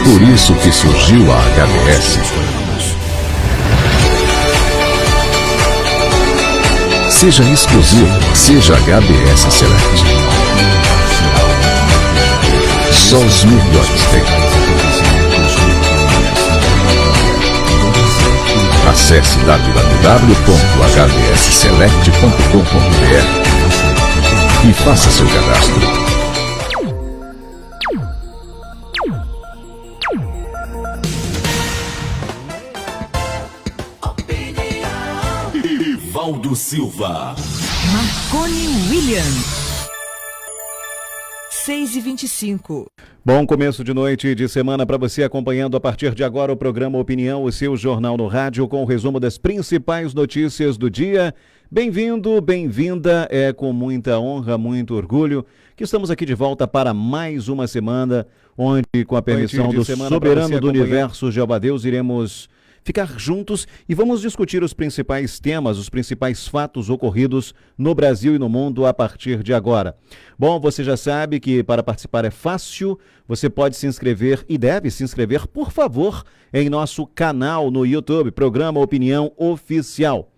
Por isso que surgiu a HBS. Seja exclusivo, seja HBS Select. Só os melhores têm. Acesse www.hbsselect.com.br e faça seu cadastro. Ivaldo Silva, Marconi William, 6h25. Bom começo de noite de semana para você, acompanhando a partir de agora o programa Opinião, o seu jornal no rádio com o resumo das principais notícias do dia. Bem-vindo, bem-vinda, é com muita honra, muito orgulho que estamos aqui de volta para mais uma semana, onde com a permissão do soberano do universo, Jeová Deus, iremos ficar juntos e vamos discutir os principais temas, os principais fatos ocorridos no Brasil e no mundo a partir de agora. Bom, você já sabe que para participar é fácil, você pode se inscrever e deve se inscrever, por favor, em nosso canal no YouTube, Programa Opinião Oficial.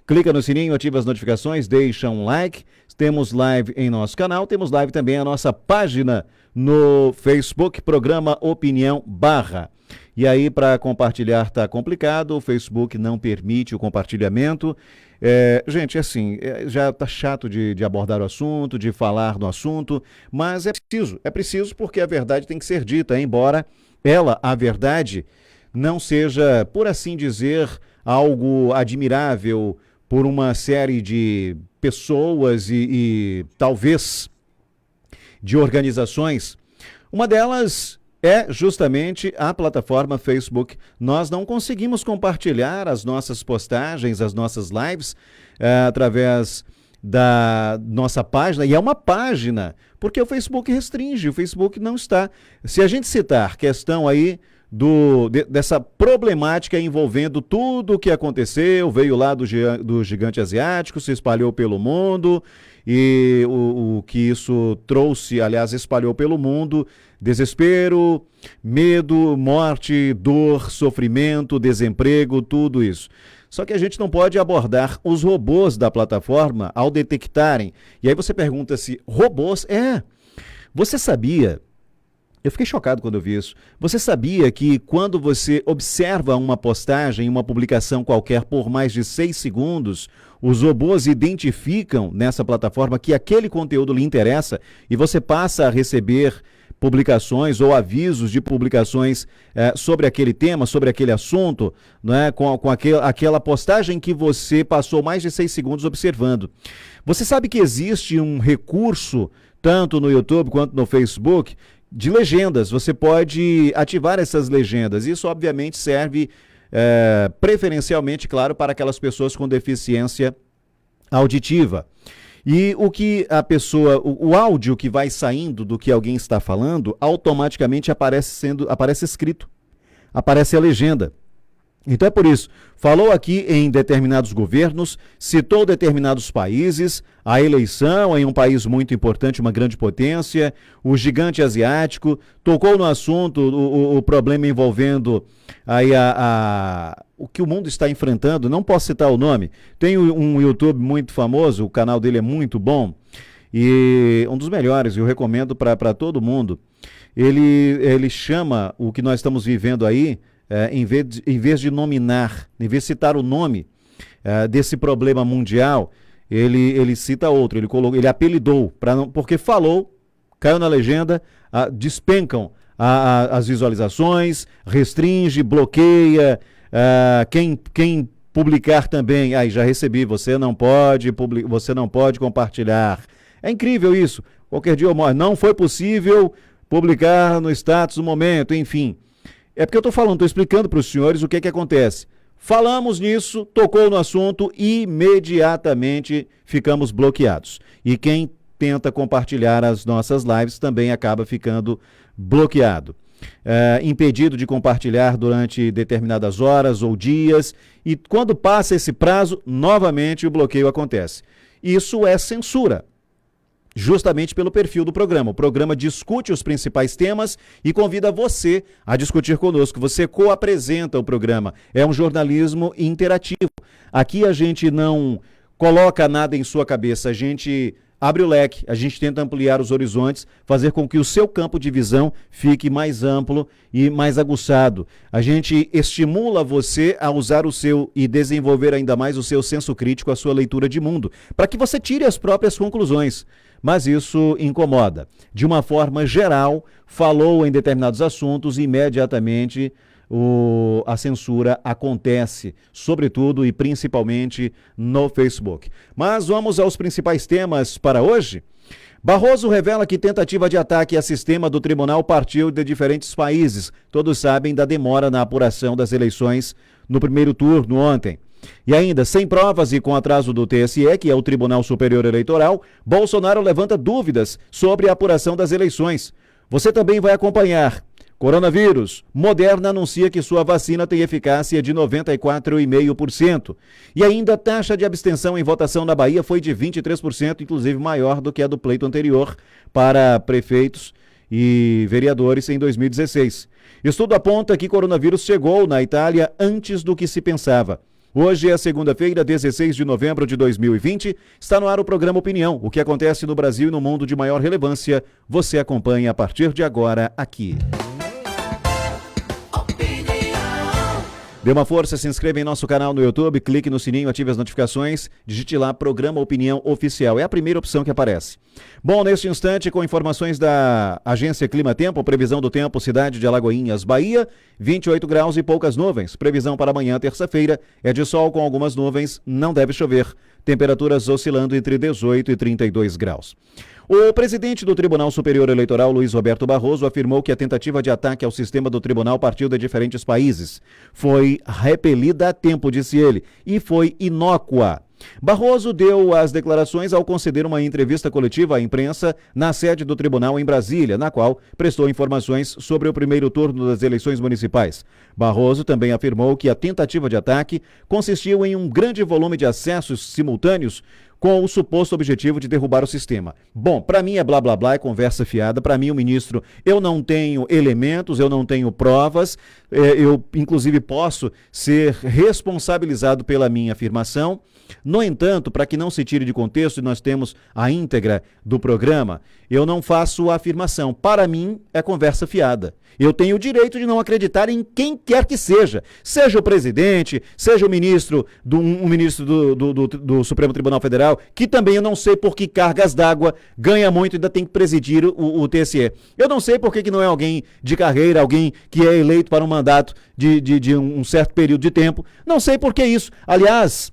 Clica no sininho, ativa as notificações, deixa um like. Temos live em nosso canal, temos live também a nossa página no Facebook, Programa Opinião /. E aí, para compartilhar tá complicado, o Facebook não permite o compartilhamento. Gente, assim, já tá chato de abordar o assunto, de falar no assunto, mas é preciso porque a verdade tem que ser dita, embora a verdade, não seja, por assim dizer, algo admirável por uma série de pessoas e talvez de organizações. Uma delas é justamente a plataforma Facebook. Nós não conseguimos compartilhar as nossas postagens, as nossas lives através da nossa página, e é uma página, porque o Facebook restringe, o Facebook não está. Se a gente citar questão aí dessa problemática envolvendo tudo o que aconteceu, veio lá do gigante asiático, se espalhou pelo mundo, e o que isso trouxe, aliás, espalhou pelo mundo, desespero, medo, morte, dor, sofrimento, desemprego, tudo isso. Só que a gente não pode abordar os robôs da plataforma ao detectarem. E aí você pergunta se robôs... Você sabia... Eu fiquei chocado quando eu vi isso. Você sabia que quando você observa uma postagem, uma publicação qualquer por mais de 6 segundos, os robôs identificam nessa plataforma que aquele conteúdo lhe interessa e você passa a receber publicações ou avisos de publicações sobre aquele tema, sobre aquele assunto, né, com aquela postagem que você passou mais de 6 segundos observando. Você sabe que existe um recurso, tanto no YouTube quanto no Facebook, de legendas. Você pode ativar essas legendas. Isso, obviamente, serve preferencialmente, claro, para aquelas pessoas com deficiência auditiva. E o que a pessoa, o áudio que vai saindo do que alguém está falando, automaticamente aparece escrito, aparece a legenda. Então é por isso, falou aqui em determinados governos, citou determinados países, a eleição em um país muito importante, uma grande potência, o gigante asiático, tocou no assunto, o problema envolvendo aí o que o mundo está enfrentando, não posso citar o nome, tem um YouTube muito famoso, o canal dele é muito bom, e um dos melhores, eu recomendo para todo mundo. Ele chama o que nós estamos vivendo aí, em vez de nominar, em vez de citar o nome desse problema mundial, ele cita outro, ele apelidou, porque falou, caiu na legenda, despencam as visualizações, restringe, bloqueia, quem publicar também, já recebi, você não pode compartilhar. É incrível isso, qualquer dia eu mostro, não foi possível publicar no status no momento, enfim. É porque eu estou explicando para os senhores o que acontece. Falamos nisso, tocou no assunto, imediatamente ficamos bloqueados. E quem tenta compartilhar as nossas lives também acaba ficando bloqueado. Impedido de compartilhar durante determinadas horas ou dias. E quando passa esse prazo, novamente o bloqueio acontece. Isso é censura. justamente pelo perfil do programa. O programa discute os principais temas e convida você a discutir conosco. Você co-apresenta o programa. É um jornalismo interativo. Aqui a gente não coloca nada em sua cabeça, a gente abre o leque, a gente tenta ampliar os horizontes, fazer com que o seu campo de visão fique mais amplo e mais aguçado. A gente estimula você a usar o seu e desenvolver ainda mais o seu senso crítico, a sua leitura de mundo, para que você tire as próprias conclusões. Mas isso incomoda. De uma forma geral, falou em determinados assuntos e imediatamente a censura acontece, sobretudo e principalmente no Facebook. Mas vamos aos principais temas para hoje. Barroso revela que tentativa de ataque a sistema do tribunal partiu de diferentes países. Todos sabem da demora na apuração das eleições no primeiro turno ontem. E ainda, sem provas e com atraso do TSE, que é o Tribunal Superior Eleitoral, Bolsonaro levanta dúvidas sobre a apuração das eleições. Você também vai acompanhar. Coronavírus. Moderna anuncia que sua vacina tem eficácia de 94,5%. E ainda a taxa de abstenção em votação na Bahia foi de 23%, inclusive maior do que a do pleito anterior para prefeitos e vereadores em 2016. Estudo aponta que coronavírus chegou na Itália antes do que se pensava. Hoje é segunda-feira, 16 de novembro de 2020. Está no ar o programa Opinião. O que acontece no Brasil e no mundo de maior relevância, você acompanha a partir de agora aqui. Dê uma força, se inscreva em nosso canal no YouTube, clique no sininho, ative as notificações, digite lá Programa Opinião Oficial. É a primeira opção que aparece. Bom, neste instante, com informações da Agência Clima Tempo, previsão do tempo, cidade de Alagoinhas, Bahia, 28 graus e poucas nuvens. Previsão para amanhã, terça-feira, é de sol com algumas nuvens, não deve chover. Temperaturas oscilando entre 18 e 32 graus. O presidente do Tribunal Superior Eleitoral, Luiz Roberto Barroso, afirmou que a tentativa de ataque ao sistema do tribunal partiu de diferentes países. Foi repelida a tempo, disse ele, e foi inócua. Barroso deu as declarações ao conceder uma entrevista coletiva à imprensa na sede do tribunal em Brasília, na qual prestou informações sobre o primeiro turno das eleições municipais. Barroso também afirmou que a tentativa de ataque consistiu em um grande volume de acessos simultâneos com o suposto objetivo de derrubar o sistema. Bom, para mim é blá blá blá, é conversa fiada. Para mim, o ministro, eu não tenho elementos, eu não tenho provas, eu inclusive posso ser responsabilizado pela minha afirmação. No entanto, para que não se tire de contexto, e nós temos a íntegra do programa, eu não faço a afirmação. Para mim, é conversa fiada. Eu tenho o direito de não acreditar em quem quer que seja o presidente, seja o ministro, do Supremo Tribunal Federal, que também eu não sei por que cargas d'água ganha muito e ainda tem que presidir o TSE. Eu não sei por que não é alguém de carreira, alguém que é eleito para um mandato de um certo período de tempo. Não sei por que isso. Aliás,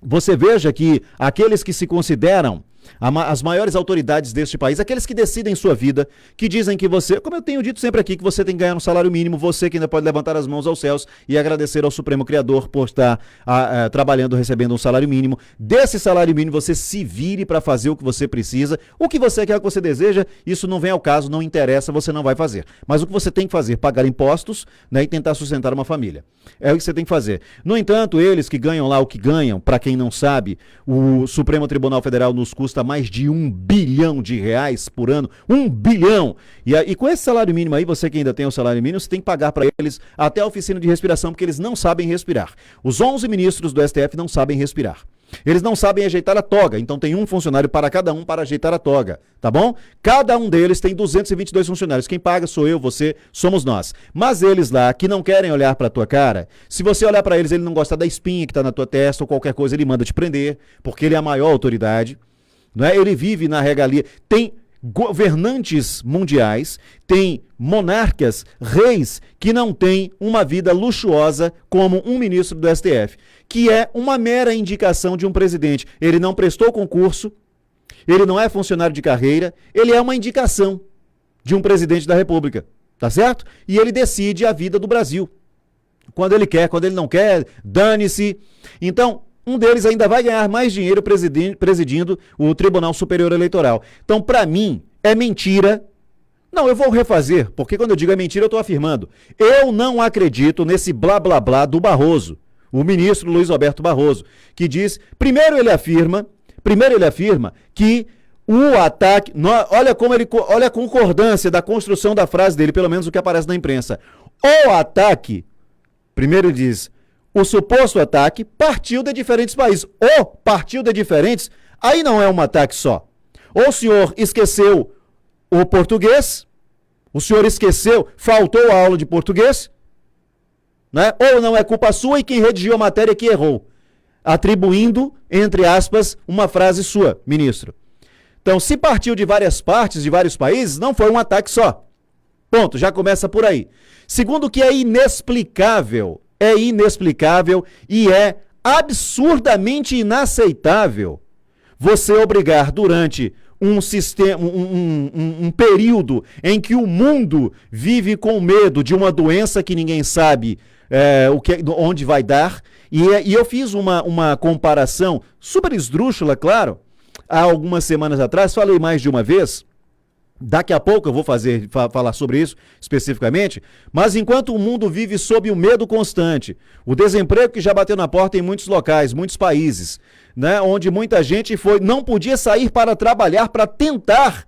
você veja que aqueles que se consideram as maiores autoridades deste país, aqueles que decidem sua vida, que dizem que você, como eu tenho dito sempre aqui, que você tem que ganhar um salário mínimo, você que ainda pode levantar as mãos aos céus e agradecer ao Supremo Criador por estar trabalhando, recebendo um salário mínimo. Desse salário mínimo você se vire para fazer o que você precisa, o que você quer, o que você deseja, isso não vem ao caso, não interessa, você não vai fazer. Mas o que você tem que fazer, pagar impostos, né, e tentar sustentar uma família. É o que você tem que fazer. No entanto, eles que ganham lá o que ganham, para quem não sabe, o Supremo Tribunal Federal nos custa mais de R$1 bilhão por ano, 1 bilhão. E com esse salário mínimo aí, você que ainda tem o salário mínimo, você tem que pagar para eles até a oficina de respiração, porque eles não sabem respirar. Os 11 ministros do STF não sabem respirar. Eles não sabem ajeitar a toga, então tem um funcionário para cada um para ajeitar a toga, tá bom? Cada um deles tem 222 funcionários. Quem paga sou eu, você, somos nós. Mas eles lá, que não querem olhar para a tua cara, se você olhar para eles, ele não gosta da espinha que está na tua testa ou qualquer coisa, ele manda te prender, porque ele é a maior autoridade. Não é? Ele vive na regalia. Tem governantes mundiais, tem monarcas, reis, que não têm uma vida luxuosa como um ministro do STF, que é uma mera indicação de um presidente. Ele não prestou concurso, ele não é funcionário de carreira, ele é uma indicação de um presidente da República, tá certo? E ele decide a vida do Brasil. Quando ele quer, quando ele não quer, dane-se. Então, um deles ainda vai ganhar mais dinheiro presidindo o Tribunal Superior Eleitoral. Então, para mim, é mentira. Não, eu vou refazer, porque quando eu digo é mentira, eu estou afirmando. Eu não acredito nesse blá blá blá do Barroso, o ministro Luiz Roberto Barroso, que diz, primeiro ele afirma que O ataque, olha a concordância da construção da frase dele, pelo menos o que aparece na imprensa. O ataque, primeiro ele diz, o suposto ataque partiu de diferentes países. O partiu de diferentes, aí não é um ataque só. Ou o senhor esqueceu o português, o senhor esqueceu, faltou a aula de português, né? Ou não é culpa sua e quem redigiu a matéria que errou, atribuindo, entre aspas, uma frase sua, ministro. Então, se partiu de várias partes, de vários países, não foi um ataque só. Ponto, já começa por aí. Segundo, que é inexplicável e é absurdamente inaceitável você obrigar durante um sistema, um período em que o mundo vive com medo de uma doença que ninguém sabe onde vai dar, e eu fiz uma comparação super esdrúxula, claro, há algumas semanas atrás, falei mais de uma vez, daqui a pouco eu vou falar sobre isso especificamente, mas enquanto o mundo vive sob o medo constante, o desemprego que já bateu na porta em muitos locais, muitos países, né, onde muita gente não podia sair para trabalhar, para tentar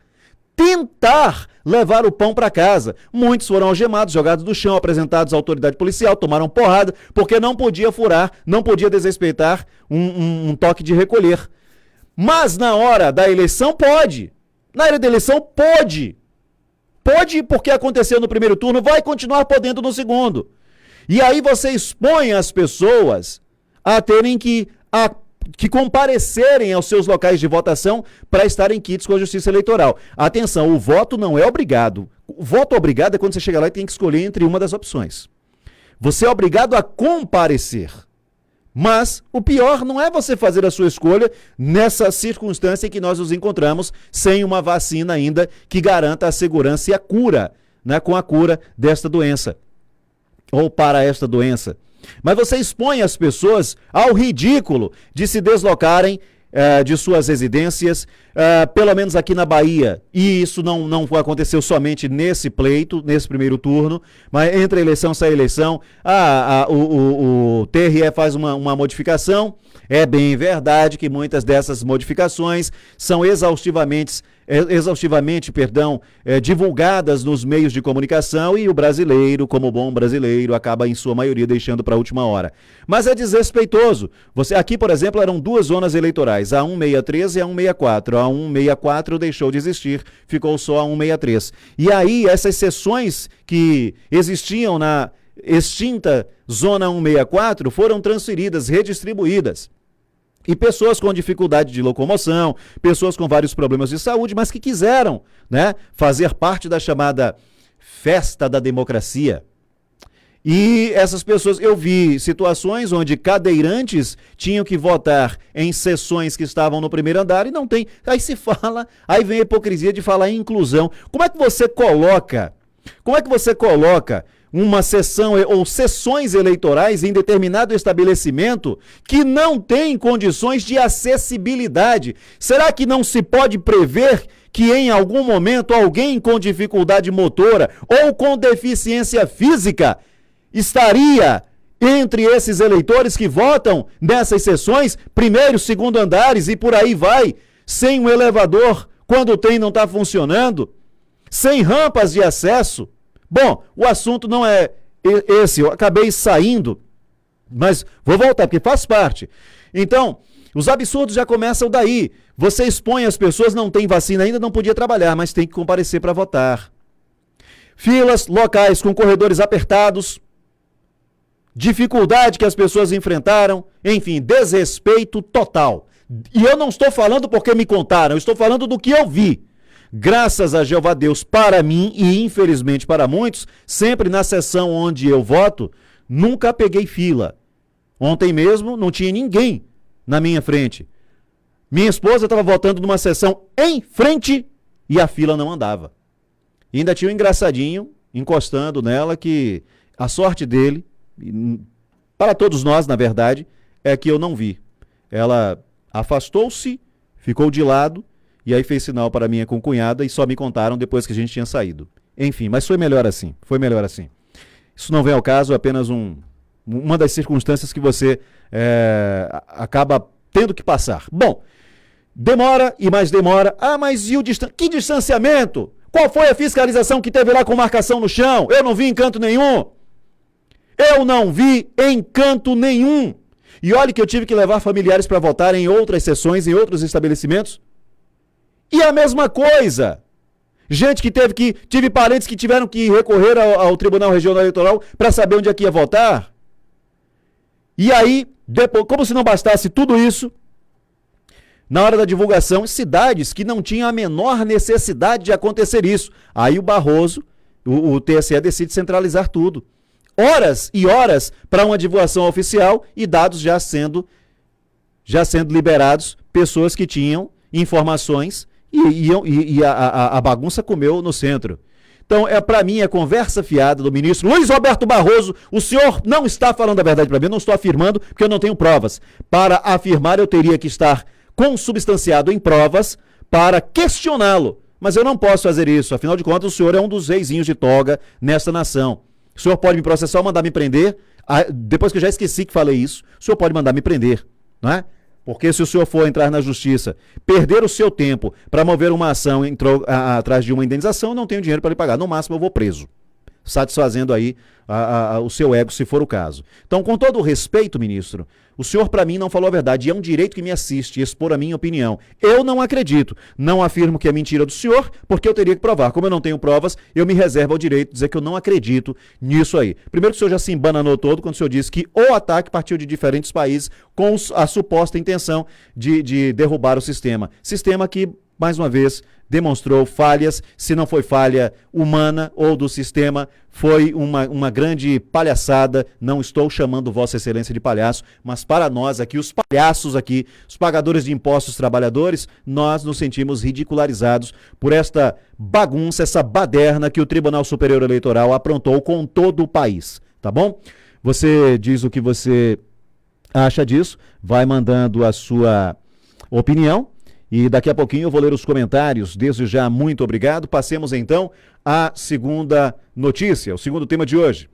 levar o pão para casa. Muitos foram algemados, jogados no chão, apresentados à autoridade policial, tomaram porrada, porque não podia furar, não podia desrespeitar um toque de recolher. Mas na hora da eleição pode. Na hora da eleição pode. Pode porque aconteceu no primeiro turno, vai continuar podendo no segundo. E aí você expõe as pessoas a terem que comparecerem aos seus locais de votação para estarem quites com a justiça eleitoral. Atenção, o voto não é obrigado. O voto obrigado é quando você chega lá e tem que escolher entre uma das opções. Você é obrigado a comparecer. Mas o pior não é você fazer a sua escolha nessa circunstância em que nós nos encontramos sem uma vacina ainda que garanta a segurança e a cura, né, com a cura desta doença, ou para esta doença. Mas você expõe as pessoas ao ridículo de se deslocarem de suas residências, pelo menos aqui na Bahia, e isso não aconteceu somente nesse pleito, nesse primeiro turno, mas entre eleição e sai eleição, o TRE faz uma modificação. É bem verdade que muitas dessas modificações são exaustivamente divulgadas nos meios de comunicação e o brasileiro, como bom brasileiro, acaba em sua maioria deixando para a última hora. Mas é desrespeitoso. Aqui, por exemplo, eram duas zonas eleitorais, a 163 e a 164. A 164 deixou de existir, ficou só a 163. E aí, essas seções que existiam na extinta zona 164 foram transferidas, redistribuídas. E pessoas com dificuldade de locomoção, pessoas com vários problemas de saúde, mas que quiseram, né, fazer parte da chamada festa da democracia. E essas pessoas, eu vi situações onde cadeirantes tinham que votar em sessões que estavam no primeiro andar e não tem. Aí vem a hipocrisia de falar em inclusão. Como é que você coloca uma sessão ou sessões eleitorais em determinado estabelecimento que não tem condições de acessibilidade? Será que não se pode prever que em algum momento alguém com dificuldade motora ou com deficiência física estaria entre esses eleitores que votam nessas sessões, primeiro, segundo andares e por aí vai, sem um elevador quando o trem não está funcionando, sem rampas de acesso? Bom, o assunto não é esse, eu acabei saindo, mas vou voltar, porque faz parte. Então, os absurdos já começam daí. Você expõe as pessoas, não tem vacina ainda, não podia trabalhar, mas tem que comparecer para votar. Filas, locais com corredores apertados, dificuldade que as pessoas enfrentaram, enfim, desrespeito total. E eu não estou falando porque me contaram, eu estou falando do que eu vi. Graças a Jeová Deus, para mim e infelizmente para muitos, sempre na sessão onde eu voto, nunca peguei fila. Ontem mesmo não tinha ninguém na minha frente. Minha esposa estava votando numa sessão em frente e a fila não andava. E ainda tinha um engraçadinho encostando nela que a sorte dele, para todos nós na verdade, é que eu não vi. Ela afastou-se, ficou de lado, e aí fez sinal para minha concunhada e só me contaram depois que a gente tinha saído. Enfim, mas foi melhor assim, Isso não vem ao caso, é apenas uma das circunstâncias que você acaba tendo que passar. Bom, Demora e mais demora. Ah, mas e que distanciamento? Qual foi a fiscalização que teve lá com marcação no chão? Eu não vi em canto nenhum. Eu não vi em canto nenhum. E olha que eu tive que levar familiares para votar em outras sessões, em outros estabelecimentos. E a mesma coisa. Gente que tive parentes que tiveram que recorrer ao Tribunal Regional Eleitoral para saber onde é que ia votar. E aí, depois, como se não bastasse tudo isso, na hora da divulgação, cidades que não tinham a menor necessidade de acontecer isso. Aí o Barroso, o TSE decide centralizar tudo. Horas e horas para uma divulgação oficial e dados já sendo liberados, pessoas que tinham informações e a bagunça comeu no centro. Então, para mim, é conversa fiada do ministro Luiz Roberto Barroso. O senhor não está falando a verdade para mim, eu não estou afirmando, porque eu não tenho provas. Para afirmar, eu teria que estar consubstanciado em provas para questioná-lo. Mas eu não posso fazer isso, afinal de contas, o senhor é um dos reizinhos de toga nesta nação. O senhor pode me processar ou mandar me prender, depois que eu já esqueci que falei isso, o senhor pode mandar me prender, não é? Porque se o senhor for entrar na justiça, perder o seu tempo para mover uma ação atrás de uma indenização, eu não tenho dinheiro para lhe pagar. No máximo eu vou preso, satisfazendo aí o seu ego, se for o caso. Então, com todo o respeito, ministro, o senhor para mim não falou a verdade e é um direito que me assiste expor a minha opinião. Eu não acredito, não afirmo que é mentira do senhor, porque eu teria que provar. Como eu não tenho provas, eu me reservo ao direito de dizer que eu não acredito nisso aí. Primeiro que o senhor já se embananou todo quando o senhor disse que o ataque partiu de diferentes países com a suposta intenção de derrubar o sistema. Sistema que, mais uma vez, demonstrou falhas, se não foi falha humana ou do sistema, foi uma grande palhaçada. Não estou chamando Vossa Excelência de palhaço, mas para nós aqui, os palhaços aqui, os pagadores de impostos trabalhadores, nós nos sentimos ridicularizados por esta bagunça, essa baderna que o Tribunal Superior Eleitoral aprontou com todo o país, tá bom? Você diz o que você acha disso, vai mandando a sua opinião. E daqui a pouquinho eu vou ler os comentários. Desde já, muito obrigado. Passemos então à segunda notícia, o segundo tema de hoje.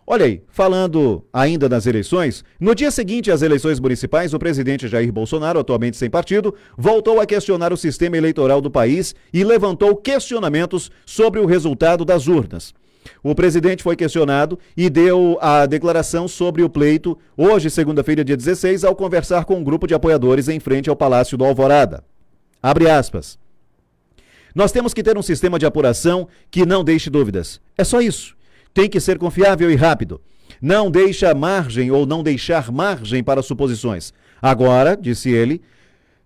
Olha aí, falando ainda das eleições, no dia seguinte às eleições municipais, o presidente Jair Bolsonaro, atualmente sem partido, voltou a questionar o sistema eleitoral do país e levantou questionamentos sobre o resultado das urnas. O presidente foi questionado e deu a declaração sobre o pleito hoje, segunda-feira, dia 16, ao conversar com um grupo de apoiadores em frente ao Palácio do Alvorada. Abre aspas. Nós temos que ter um sistema de apuração que não deixe dúvidas. É só isso. Tem que ser confiável e rápido. Não deixa margem ou não deixar margem para suposições. Agora, disse ele,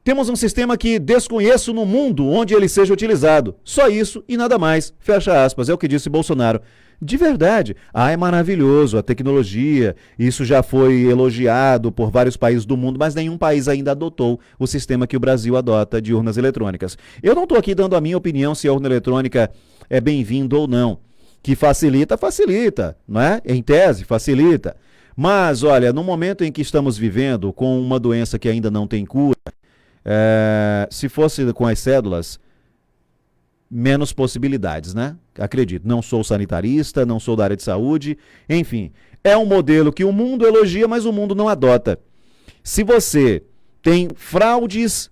temos um sistema que desconheço no mundo onde ele seja utilizado. Só isso e nada mais. Fecha aspas. É o que disse Bolsonaro. De verdade, é maravilhoso a tecnologia, isso já foi elogiado por vários países do mundo, mas nenhum país ainda adotou o sistema que o Brasil adota de urnas eletrônicas. Eu não estou aqui dando a minha opinião se a urna eletrônica é bem-vinda ou não. Que facilita, não é? Em tese, facilita. Mas, olha, no momento em que estamos vivendo com uma doença que ainda não tem cura, se fosse com as cédulas, menos possibilidades, né? Acredito, não sou sanitarista, não sou da área de saúde, enfim, é um modelo que o mundo elogia, mas o mundo não adota. Se você tem fraudes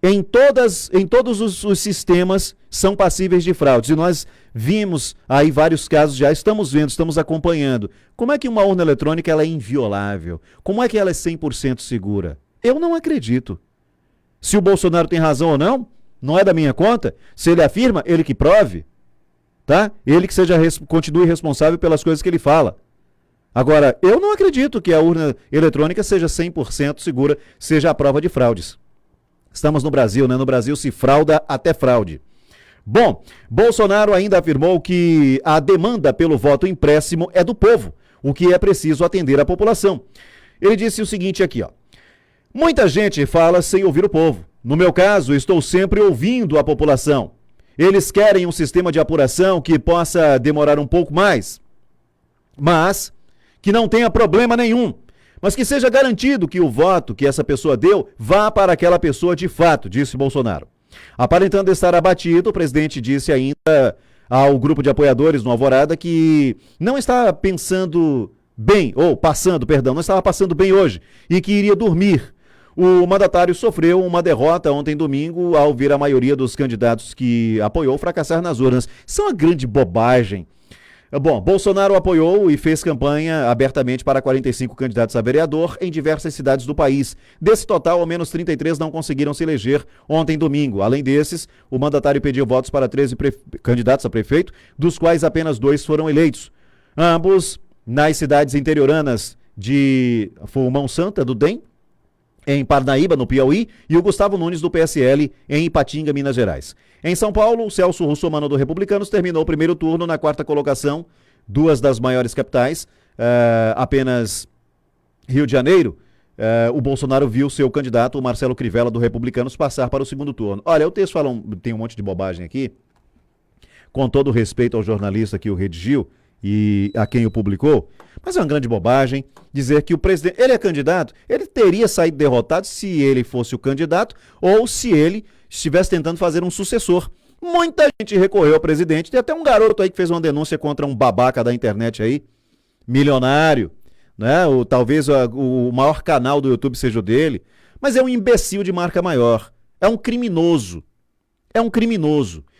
em todos os sistemas, são passíveis de fraudes, e nós vimos aí vários casos já, estamos vendo, estamos acompanhando. Como é que uma urna eletrônica ela é inviolável? Como é que ela é 100% segura? Eu não acredito. Se o Bolsonaro tem razão ou não é da minha conta. Se ele afirma, ele que prove, tá? Ele que continue responsável pelas coisas que ele fala. Agora, eu não acredito que a urna eletrônica seja 100% segura, seja a prova de fraudes. Estamos no Brasil, né? No Brasil se frauda até fraude. Bom, Bolsonaro ainda afirmou que a demanda pelo voto impresso é do povo, o que é preciso atender à população. Ele disse o seguinte aqui, ó. Muita gente fala sem ouvir o povo. No meu caso, estou sempre ouvindo a população. Eles querem um sistema de apuração que possa demorar um pouco mais, mas que não tenha problema nenhum, mas que seja garantido que o voto que essa pessoa deu vá para aquela pessoa de fato, disse Bolsonaro. Aparentando estar abatido, o presidente disse ainda ao grupo de apoiadores no Alvorada que não está não estava passando bem hoje e que iria dormir. O mandatário sofreu uma derrota ontem domingo ao ver a maioria dos candidatos que apoiou fracassar nas urnas. Isso é uma grande bobagem. Bom, Bolsonaro apoiou e fez campanha abertamente para 45 candidatos a vereador em diversas cidades do país. Desse total, ao menos 33 não conseguiram se eleger ontem domingo. Além desses, o mandatário pediu votos para 13 candidatos a prefeito, dos quais apenas 2 foram eleitos. Ambos nas cidades interioranas de Mão Santa, do DEM, em Parnaíba, no Piauí, e o Gustavo Nunes, do PSL, em Ipatinga, Minas Gerais. Em São Paulo, o Celso Russomano, do Republicanos, terminou o primeiro turno na 4ª colocação, 2 das maiores capitais, apenas Rio de Janeiro. O Bolsonaro viu seu candidato, o Marcelo Crivella, do Republicanos, passar para o segundo turno. Olha, o texto tem um monte de bobagem aqui, com todo respeito ao jornalista que o redigiu e a quem o publicou, mas é uma grande bobagem dizer que o presidente, ele é candidato, ele teria saído derrotado se ele fosse o candidato ou se ele estivesse tentando fazer um sucessor. Muita gente recorreu ao presidente, tem até um garoto aí que fez uma denúncia contra um babaca da internet aí, milionário, né? Talvez o maior canal do YouTube seja o dele, mas é um imbecil de marca maior, é um criminoso.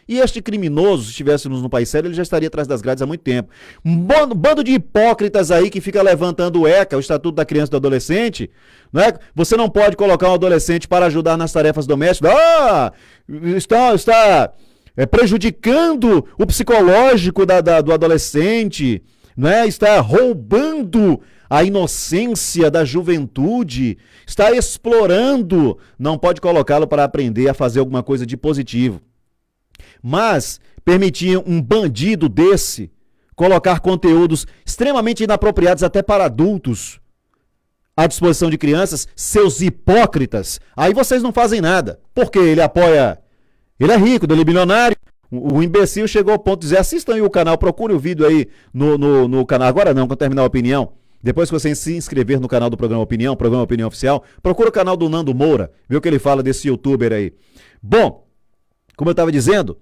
E este criminoso, se estivéssemos no país sério, ele já estaria atrás das grades há muito tempo. Um bando de hipócritas aí que fica levantando o ECA, o Estatuto da Criança e do Adolescente, não é? Você não pode colocar um adolescente para ajudar nas tarefas domésticas. Está prejudicando o psicológico do adolescente, não é? Está roubando a inocência da juventude, está explorando. Não pode colocá-lo para aprender a fazer alguma coisa de positivo. Mas permitir um bandido desse colocar conteúdos extremamente inapropriados até para adultos à disposição de crianças, seus hipócritas, aí vocês não fazem nada. Porque ele apoia, ele é rico, ele é bilionário. O imbecil chegou ao ponto de dizer, assistam aí o canal, procure o vídeo aí no canal, agora não, quando terminar a opinião. Depois que você se inscrever no canal do Programa Opinião Oficial, procura o canal do Nando Moura, vê o que ele fala desse youtuber aí. Bom, como eu estava dizendo,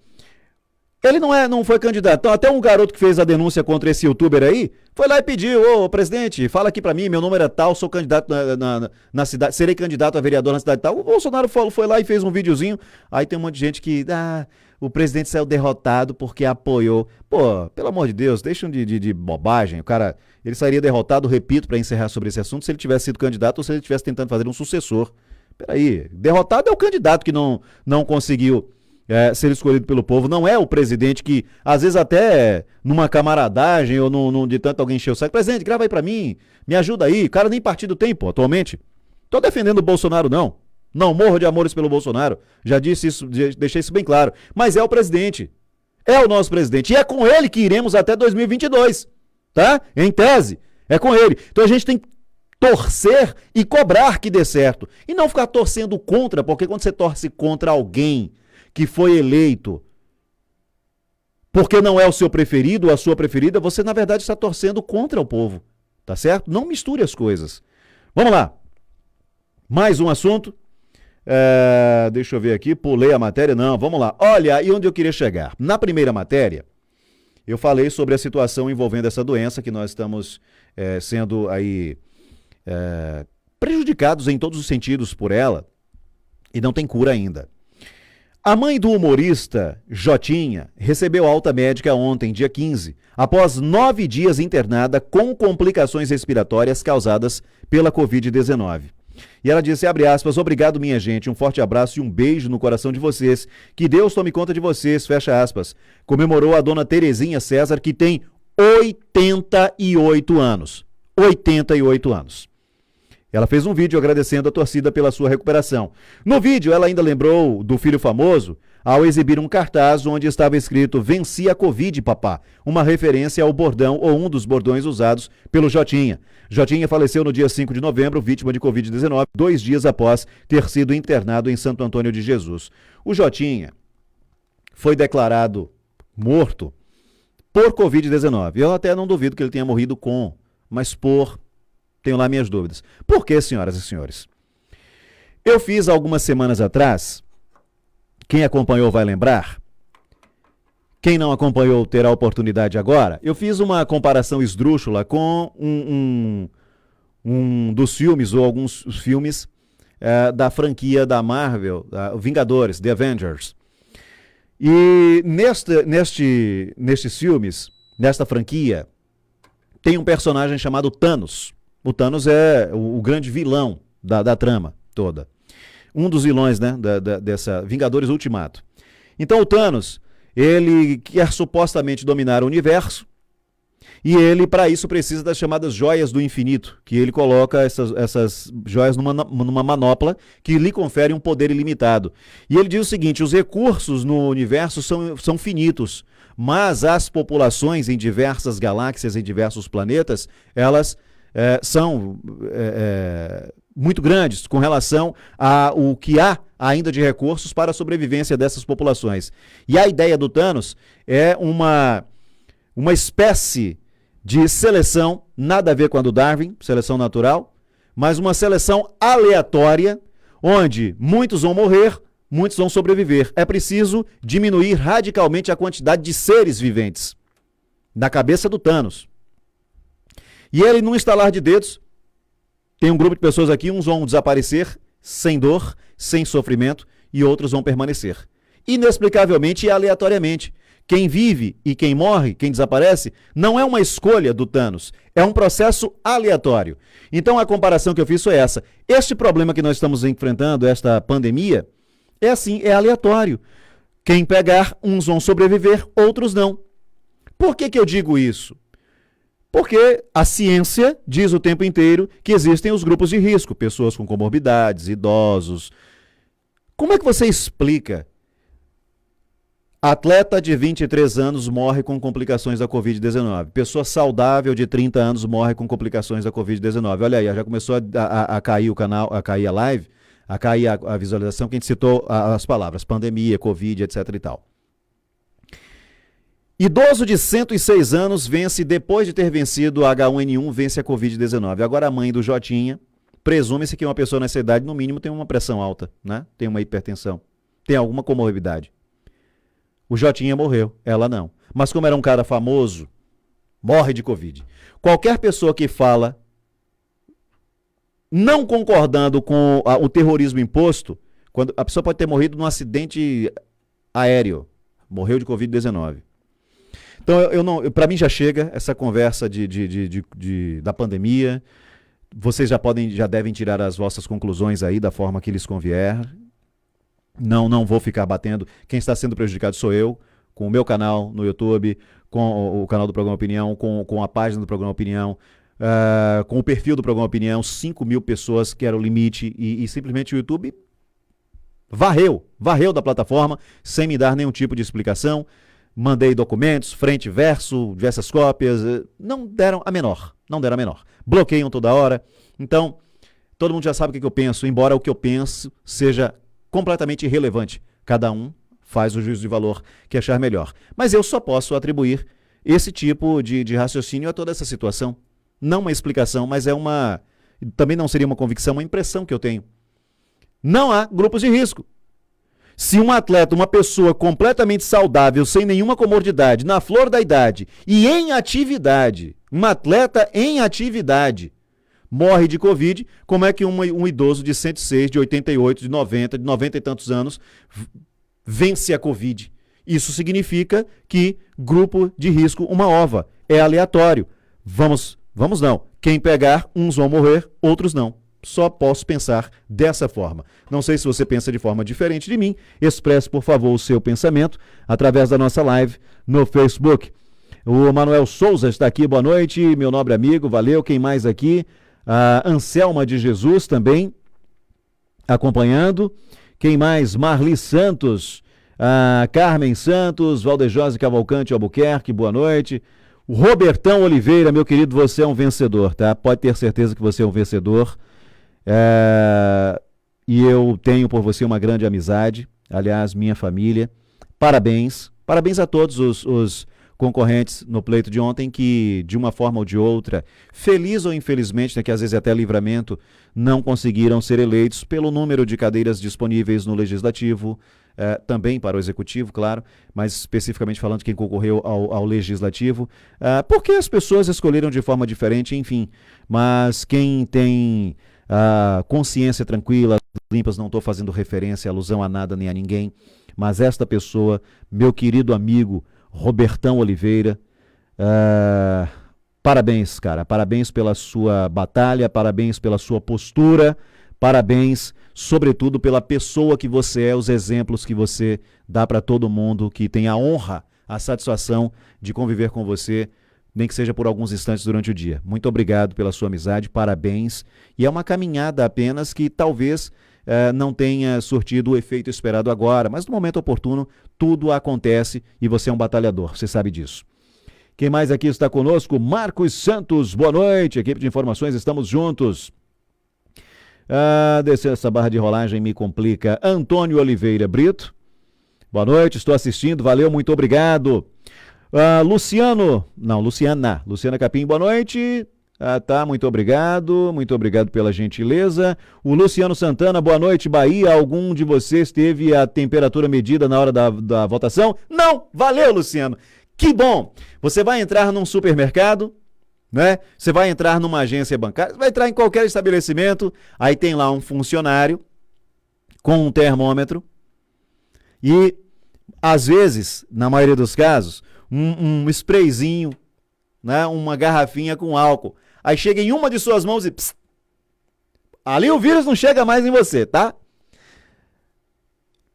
ele não foi candidato. Então, até um garoto que fez a denúncia contra esse youtuber aí, foi lá e pediu, ô presidente, fala aqui pra mim, meu número é tal, sou candidato na cidade, serei candidato a vereador na cidade tal. O Bolsonaro foi lá e fez um videozinho, aí tem um monte de gente que, o presidente saiu derrotado porque apoiou. Pô, pelo amor de Deus, deixam de bobagem. O cara, ele sairia derrotado, repito, pra encerrar sobre esse assunto, se ele tivesse sido candidato ou se ele estivesse tentando fazer um sucessor. Peraí, derrotado é o candidato que não conseguiu ser escolhido pelo povo, não é o presidente que, às vezes até numa camaradagem ou de tanto alguém encher o saco, presidente, grava aí pra mim, me ajuda aí, o cara nem partido tem, pô, atualmente. Tô defendendo o Bolsonaro, não morro de amores pelo Bolsonaro, já disse isso, deixei isso bem claro, mas é o presidente, é o nosso presidente, e é com ele que iremos até 2022, tá? Em tese, é com ele. Então a gente tem que torcer e cobrar que dê certo, e não ficar torcendo contra, porque quando você torce contra alguém que foi eleito porque não é o seu preferido ou a sua preferida, você na verdade está torcendo contra o povo, tá certo? Não misture as coisas. Vamos lá. Mais um assunto. Deixa eu ver aqui, pulei a matéria, não, vamos lá. Olha, e onde eu queria chegar? Na primeira matéria, eu falei sobre a situação envolvendo essa doença que nós estamos sendo aí prejudicados em todos os sentidos por ela e não tem cura ainda. A mãe do humorista Jotinha recebeu alta médica ontem, dia 15, após 9 dias internada com complicações respiratórias causadas pela Covid-19. E ela disse, abre aspas, obrigado minha gente, um forte abraço e um beijo no coração de vocês, que Deus tome conta de vocês, fecha aspas. Comemorou a dona Terezinha César, que tem 88 anos. 88 anos. Ela fez um vídeo agradecendo a torcida pela sua recuperação. No vídeo, ela ainda lembrou do filho famoso ao exibir um cartaz onde estava escrito Venci a Covid, papá, uma referência ao bordão ou um dos bordões usados pelo Jotinha. Jotinha faleceu no dia 5 de novembro, vítima de Covid-19, 2 dias após ter sido internado em Santo Antônio de Jesus. O Jotinha foi declarado morto por Covid-19. Eu até não duvido que ele tenha morrido mas por... Tenho lá minhas dúvidas. Por quê, senhoras e senhores? Eu fiz algumas semanas atrás, quem acompanhou vai lembrar, quem não acompanhou terá a oportunidade agora, eu fiz uma comparação esdrúxula com um dos filmes, ou alguns filmes, da franquia da Marvel, Vingadores, The Avengers. E nestes filmes, nesta franquia, tem um personagem chamado Thanos. O Thanos é o grande vilão da trama toda. Um dos vilões, né, dessa Vingadores Ultimato. Então o Thanos, ele quer supostamente dominar o universo, e ele, para isso, precisa das chamadas joias do infinito, que ele coloca essas joias numa manopla que lhe confere um poder ilimitado. E ele diz o seguinte: os recursos no universo são finitos, mas as populações em diversas galáxias, em diversos planetas, elas são muito grandes com relação ao que há ainda de recursos para a sobrevivência dessas populações. E a ideia do Thanos é uma espécie de seleção, nada a ver com a do Darwin, seleção natural, mas uma seleção aleatória, onde muitos vão morrer, muitos vão sobreviver. É preciso diminuir radicalmente a quantidade de seres viventes na cabeça do Thanos. E ele, num estalar de dedos, tem um grupo de pessoas aqui, uns vão desaparecer sem dor, sem sofrimento, e outros vão permanecer. Inexplicavelmente e aleatoriamente. Quem vive e quem morre, quem desaparece, não é uma escolha do Thanos, é um processo aleatório. Então a comparação que eu fiz foi essa. Este problema que nós estamos enfrentando, esta pandemia, é assim, é aleatório. Quem pegar, uns vão sobreviver, outros não. Por que eu digo isso? Porque a ciência diz o tempo inteiro que existem os grupos de risco, pessoas com comorbidades, idosos. Como é que você explica? Atleta de 23 anos morre com complicações da Covid-19. Pessoa saudável de 30 anos morre com complicações da Covid-19. Olha aí, já começou a cair o canal, a cair a live, a cair a visualização, que a gente citou as palavras pandemia, Covid, etc e tal. Idoso de 106 anos vence, depois de ter vencido o H1N1, vence a Covid-19. Agora a mãe do Jotinha, presume-se que uma pessoa nessa idade, no mínimo, tem uma pressão alta, né? Tem uma hipertensão, tem alguma comorbidade. O Jotinha morreu, ela não. Mas como era um cara famoso, morre de Covid. Qualquer pessoa que fala não concordando com o terrorismo imposto, quando a pessoa pode ter morrido num acidente aéreo, morreu de Covid-19. Então, para mim já chega essa conversa da pandemia. Vocês já devem tirar as vossas conclusões aí da forma que lhes convier. Não vou ficar batendo. Quem está sendo prejudicado sou eu, com o meu canal no YouTube, com o canal do Programa Opinião, com a página do Programa Opinião, com o perfil do Programa Opinião, 5 mil pessoas que era o limite, e simplesmente o YouTube varreu da plataforma, sem me dar nenhum tipo de explicação. Mandei documentos, frente e verso, diversas cópias, não deram a menor. Bloqueiam toda hora. Então, todo mundo já sabe o que eu penso, embora o que eu penso seja completamente irrelevante. Cada um faz o juízo de valor que achar melhor. Mas eu só posso atribuir esse tipo de raciocínio a toda essa situação. Não uma explicação, mas também não seria uma convicção, uma impressão que eu tenho. Não há grupos de risco. Se um atleta, uma pessoa completamente saudável, sem nenhuma comorbidade, na flor da idade e em atividade, um atleta em atividade, morre de Covid, como é que um idoso de 106, de 88, de 90 e tantos anos vence a Covid? Isso significa que grupo de risco, uma ova, é aleatório. Vamos não. Quem pegar, uns vão morrer, outros não. Só posso pensar dessa forma. Não sei se você pensa de forma diferente de mim. Expresse, por favor, o seu pensamento através da nossa live no Facebook. O Manuel Souza está aqui, boa noite, meu nobre amigo, valeu. Quem mais aqui? A Anselma de Jesus também acompanhando. Quem mais? Marli Santos, a Carmen Santos, Valdejose Cavalcante Albuquerque, boa noite. O Robertão Oliveira, meu querido, você é um vencedor, tá? Pode ter certeza que você é um vencedor. E eu tenho por você uma grande amizade, aliás, minha família. Parabéns a todos os concorrentes no pleito de ontem que, de uma forma ou de outra, feliz ou infelizmente, né, que às vezes até livramento, não conseguiram ser eleitos pelo número de cadeiras disponíveis no Legislativo, também para o Executivo, claro, mas especificamente falando de quem concorreu ao Legislativo, porque as pessoas escolheram de forma diferente, enfim, mas quem tem a consciência tranquila, limpas, não estou fazendo referência, alusão a nada nem a ninguém, mas esta pessoa, meu querido amigo Robertão Oliveira, parabéns, cara, parabéns pela sua batalha, parabéns pela sua postura, parabéns, sobretudo, pela pessoa que você é, os exemplos que você dá para todo mundo que tem a honra, a satisfação de conviver com você, nem que seja por alguns instantes durante o dia. Muito obrigado pela sua amizade, parabéns. E é uma caminhada apenas que talvez não tenha surtido o efeito esperado agora, mas no momento oportuno tudo acontece e você é um batalhador, você sabe disso. Quem mais aqui está conosco? Marcos Santos, boa noite, equipe de informações, estamos juntos. Descer essa barra de rolagem me complica. Antônio Oliveira Brito, boa noite, estou assistindo, valeu, muito obrigado. Luciana Capim, boa noite. Muito obrigado pela gentileza. O Luciano Santana, boa noite, Bahia. Algum de vocês teve a temperatura medida na hora da votação? Não, valeu, Luciano. Que bom. Você vai entrar num supermercado, né? Você vai entrar numa agência bancária, vai entrar em qualquer estabelecimento, aí tem lá um funcionário com um termômetro e, às vezes, na maioria dos casos, um sprayzinho, né? Uma garrafinha com álcool. Aí chega em uma de suas mãos e... Psst, ali o vírus não chega mais em você, tá?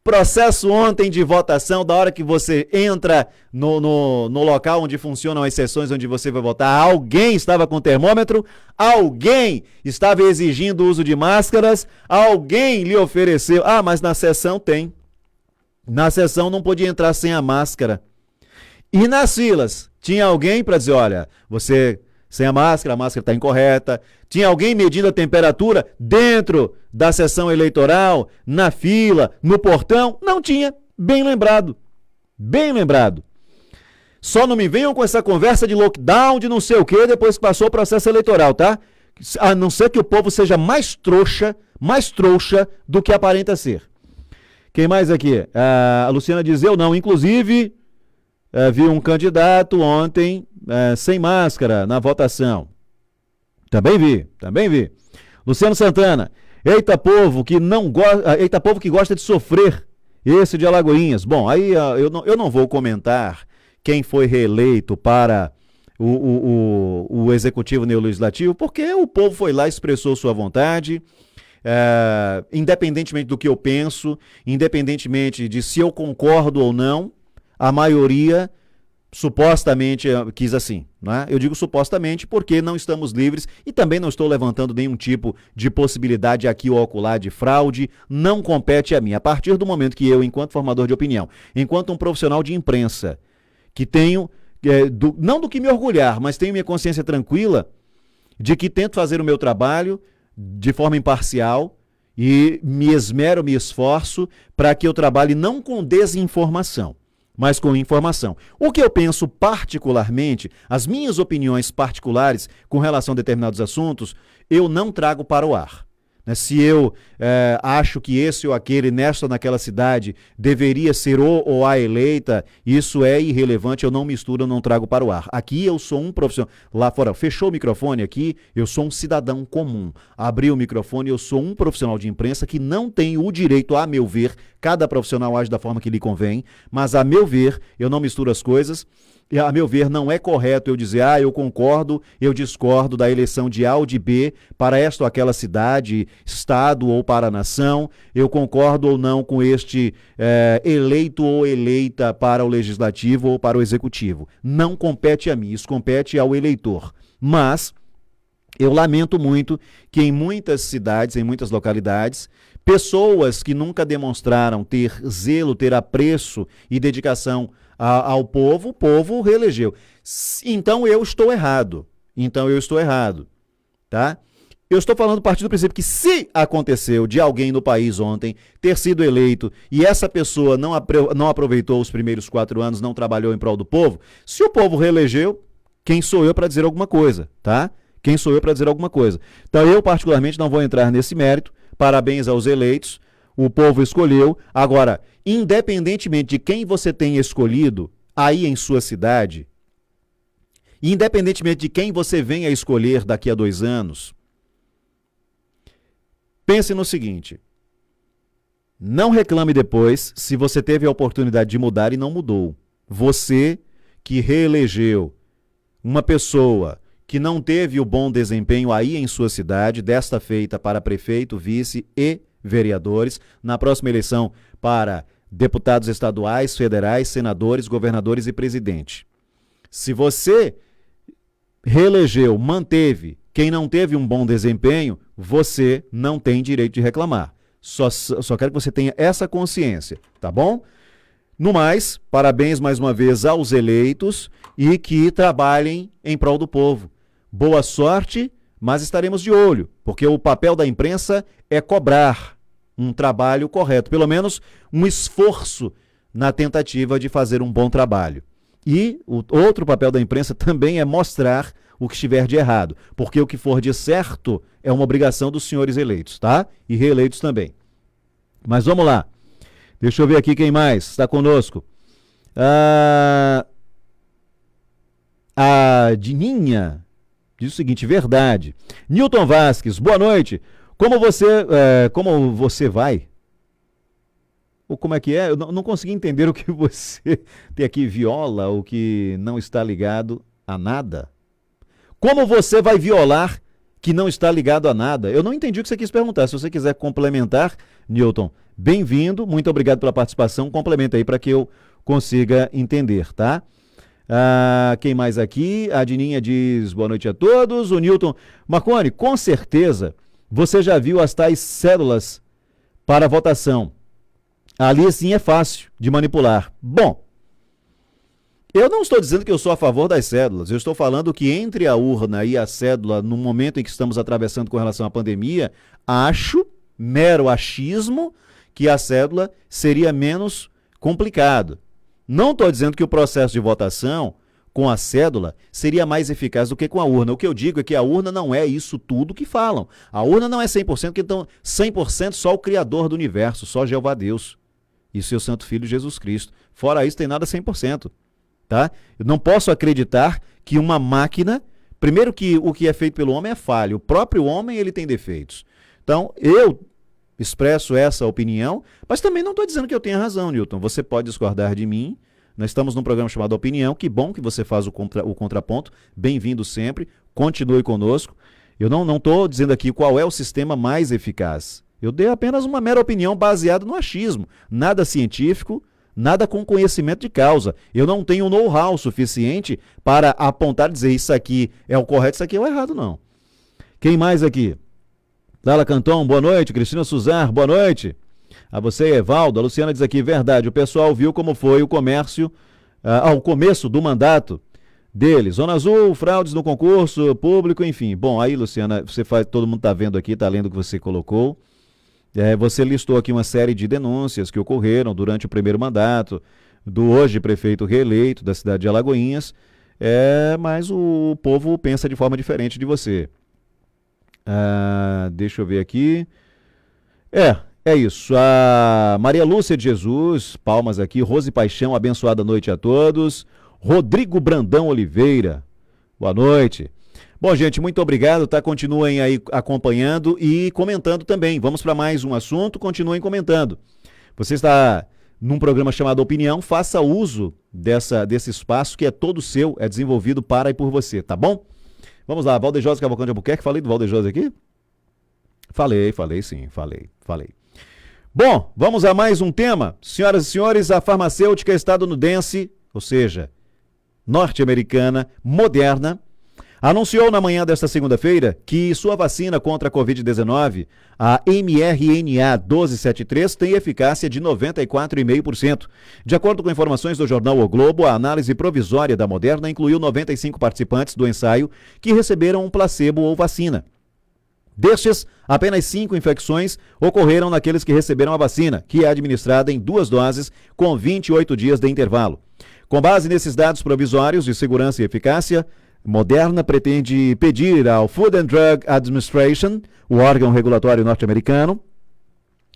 Processo ontem de votação, da hora que você entra no local onde funcionam as sessões onde você vai votar, alguém estava com termômetro, alguém estava exigindo o uso de máscaras, alguém lhe ofereceu... mas na sessão tem. Na sessão não podia entrar sem a máscara. E nas filas, tinha alguém para dizer, olha, você sem a máscara está incorreta. Tinha alguém medindo a temperatura dentro da sessão eleitoral, na fila, no portão? Não tinha. Bem lembrado. Bem lembrado. Só não me venham com essa conversa de lockdown, de não sei o quê, depois que passou o processo eleitoral, tá? A não ser que o povo seja mais trouxa do que aparenta ser. Quem mais aqui? A Luciana diz, eu não. Inclusive... vi um candidato ontem sem máscara na votação. Também vi. Luciano Santana, eita povo que gosta de sofrer, esse de Alagoinhas. Bom, aí eu não vou comentar quem foi reeleito para o Executivo nem o Legislativo, porque o povo foi lá e expressou sua vontade, independentemente do que eu penso, independentemente de se eu concordo ou não. A maioria supostamente quis assim, né? Eu digo supostamente porque não estamos livres e também não estou levantando nenhum tipo de possibilidade aqui ou acolá de fraude, não compete a mim. A partir do momento que eu, enquanto formador de opinião, enquanto um profissional de imprensa, que tenho, não do que me orgulhar, mas tenho minha consciência tranquila de que tento fazer o meu trabalho de forma imparcial e me esforço para que eu trabalhe não com desinformação, mas com informação. O que eu penso particularmente, as minhas opiniões particulares com relação a determinados assuntos, eu não trago para o ar. Se eu acho que esse ou aquele, nesta ou naquela cidade, deveria ser o ou a eleita, isso é irrelevante, eu não misturo, eu não trago para o ar. Aqui eu sou um profissional. Lá fora, fechou o microfone aqui, eu sou um cidadão comum. Abriu o microfone, eu sou um profissional de imprensa que não tem o direito, a meu ver, cada profissional age da forma que lhe convém, mas a meu ver, eu não misturo as coisas. E, a meu ver, não é correto eu dizer, eu concordo, eu discordo da eleição de A ou de B para esta ou aquela cidade, estado ou para a nação, eu concordo ou não com este eleito ou eleita para o legislativo ou para o executivo. Não compete a mim, isso compete ao eleitor. Mas eu lamento muito que em muitas cidades, em muitas localidades, pessoas que nunca demonstraram ter zelo, ter apreço e dedicação ao povo, o povo reelegeu. Então eu estou errado, tá? Eu estou falando a partir do princípio que se aconteceu de alguém no país ontem ter sido eleito e essa pessoa não aproveitou os primeiros 4 anos, não trabalhou em prol do povo, se o povo reelegeu, quem sou eu para dizer alguma coisa, tá? Quem sou eu para dizer alguma coisa? Então eu particularmente não vou entrar nesse mérito, parabéns aos eleitos, o povo escolheu. Agora, independentemente de quem você tenha escolhido aí em sua cidade, independentemente de quem você venha a escolher daqui a 2 anos, pense no seguinte, Não reclame depois se você teve a oportunidade de mudar e não mudou. Você que reelegeu uma pessoa que não teve o bom desempenho aí em sua cidade, desta feita para prefeito, vice e vereadores, na próxima eleição para deputados estaduais, federais, senadores, governadores e presidente. Se você reelegeu, manteve, quem não teve um bom desempenho, você não tem direito de reclamar. Só quero que você tenha essa consciência, tá bom? No mais, parabéns mais uma vez aos eleitos e que trabalhem em prol do povo. Boa sorte, mas estaremos de olho, porque o papel da imprensa é cobrar um trabalho correto, pelo menos um esforço na tentativa de fazer um bom trabalho. E o outro papel da imprensa também é mostrar o que estiver de errado, porque o que for de certo é uma obrigação dos senhores eleitos, tá? E reeleitos também. Mas vamos lá. Deixa eu ver aqui quem mais está conosco. A Dininha diz o seguinte, verdade. Newton Vasques, boa noite. Como você vai? Ou como é que é? Eu não consegui entender o que você tem aqui, viola, o que não está ligado a nada. Como você vai violar que não está ligado a nada? Eu não entendi o que você quis perguntar. Se você quiser complementar, Newton, bem-vindo. Muito obrigado pela participação. Complementa aí para que eu consiga entender, tá? Quem mais aqui? A Dininha diz boa noite a todos. O Newton. Marconi, com certeza você já viu as tais cédulas para votação. Ali sim é fácil de manipular. Bom, eu não estou dizendo que eu sou a favor das cédulas. Eu estou falando que entre a urna e a cédula, no momento em que estamos atravessando com relação à pandemia, acho, mero achismo, que a cédula seria menos complicado. Não estou dizendo que o processo de votação com a cédula seria mais eficaz do que com a urna. O que eu digo é que a urna não é isso tudo que falam. A urna não é 100%, porque então 100% só o Criador do universo, só Jeová Deus e seu Santo Filho Jesus Cristo. Fora isso, tem nada 100%. Tá? Eu não posso acreditar que uma máquina, primeiro que o que é feito pelo homem é falho, o próprio homem ele tem defeitos. Então, eu expresso essa opinião, mas também não estou dizendo que eu tenha razão, Newton. Você pode discordar de mim. Nós estamos num programa chamado Opinião. Que bom que você faz o contraponto. Bem-vindo sempre. Continue conosco. Eu não estou dizendo aqui qual é o sistema mais eficaz. Eu dei apenas uma mera opinião baseada no achismo. Nada científico, nada com conhecimento de causa. Eu não tenho know-how suficiente para apontar e dizer isso aqui é o correto, isso aqui é o errado, não. Quem mais aqui? Lala Canton, boa noite. Cristina Suzar, boa noite. A você, Evaldo. A Luciana diz aqui, verdade, o pessoal viu como foi o comércio ao começo do mandato deles. Zona Azul, fraudes no concurso público, enfim. Bom, aí, Luciana, todo mundo está vendo aqui, está lendo o que você colocou. Você listou aqui uma série de denúncias que ocorreram durante o primeiro mandato do hoje prefeito reeleito da cidade de Alagoinhas, mas o povo pensa de forma diferente de você. Deixa eu ver aqui. É isso. A Maria Lúcia de Jesus, palmas aqui. Rose Paixão, abençoada noite a todos. Rodrigo Brandão Oliveira, boa noite. Bom, gente, muito obrigado, tá? Continuem aí acompanhando e comentando também. Vamos para mais um assunto, continuem comentando. Você está num programa chamado Opinião, faça uso desse espaço que é todo seu, é desenvolvido para e por você, tá bom? Vamos lá, Valdejosa Cavalcante de Albuquerque, falei do Valdejosa aqui? Falei sim. Bom, vamos a mais um tema. Senhoras e senhores, a farmacêutica estadunidense, ou seja, norte-americana, Moderna, anunciou na manhã desta segunda-feira que sua vacina contra a Covid-19, a mRNA 1273, tem eficácia de 94,5%. De acordo com informações do jornal O Globo, a análise provisória da Moderna incluiu 95 participantes do ensaio que receberam um placebo ou vacina. Destes, apenas 5 infecções ocorreram naqueles que receberam a vacina, que é administrada em 2 doses com 28 dias de intervalo. Com base nesses dados provisórios de segurança e eficácia, Moderna pretende pedir ao Food and Drug Administration, o órgão regulatório norte-americano,